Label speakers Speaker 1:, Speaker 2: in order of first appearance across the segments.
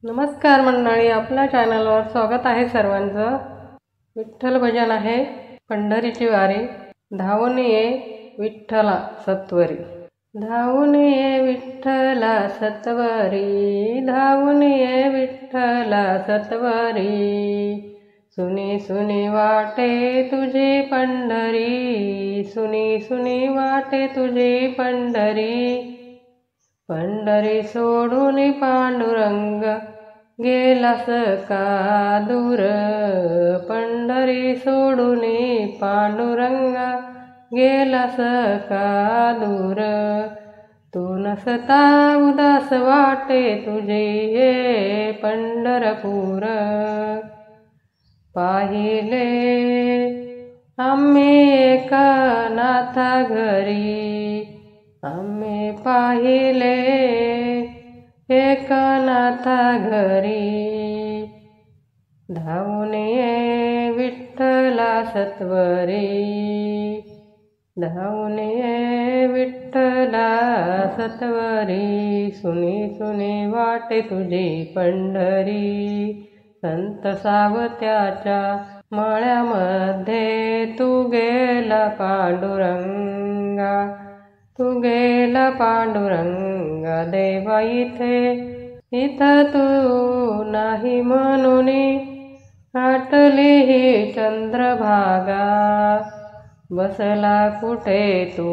Speaker 1: नमस्कार मंडळी, आपल्या चॅनलवर स्वागत आहे सर्वांचं। विठ्ठल भजन आहे पंढरीची वारी। धावून ये विठ्ठला सत्वरी, धावून ये विठ्ठला सत्वरी, धावून ये विठ्ठला सत्वरी। सुनी सुनी वाटे तुझी पंढरी, सुनी सुनी वाटे तुझी पंढरी। पंढरी सोडून पांडुरंग गेलास का दूर, पंढरी सोडून पांडुरंग गेलास का दूर। तू नसता उदास वाटे तुझे हे पंढरपूर। पाहिले आम्ही एका नाथा घरी, आम्ही पाहिले एकनाथा घरी। धावून ये विठ्ठला सत्वरी, धावून ये विठ्ठला सत्वरी। सुनी सुनी वाटे तुझी पंढरी, संत सावत्याच्या माळ्यामध्ये तू गेला पांडुरंगा, तू गेला पांडुरंगा देवा। इथं तू नाही म्हणून आटली ही चंद्रभागा। बसला कुठे तू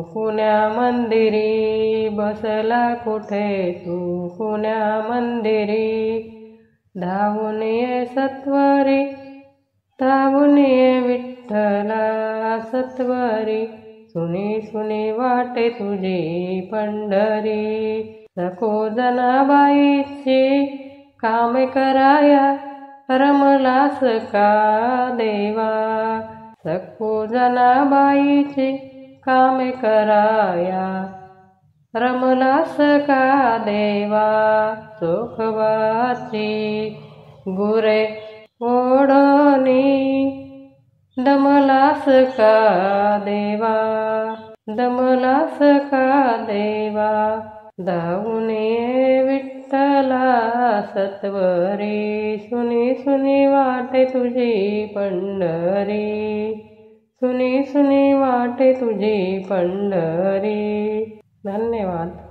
Speaker 1: कुण्या मंदिरी, बसला कुठे तू कुण्या मंदिरी। धावून ये सत्वरी, धावून ये विठ्ठला सत्वरी। सुनी सुनी वाटे तुझी पंढरी। नको जनाबाईची कामे कराया, रमलास का देवा। सको जनाबाईची कामे कराया, रमलास का देवा। चोखवाची गुरे ओढणी दमलास का देवा, दमलास का देवा। धावून ये विठ्ठला सत्वरी, सुनी सुनी वाटे तुझी पंढरी, सुनी सुनी वाटे तुझी पंढरी। धन्यवाद।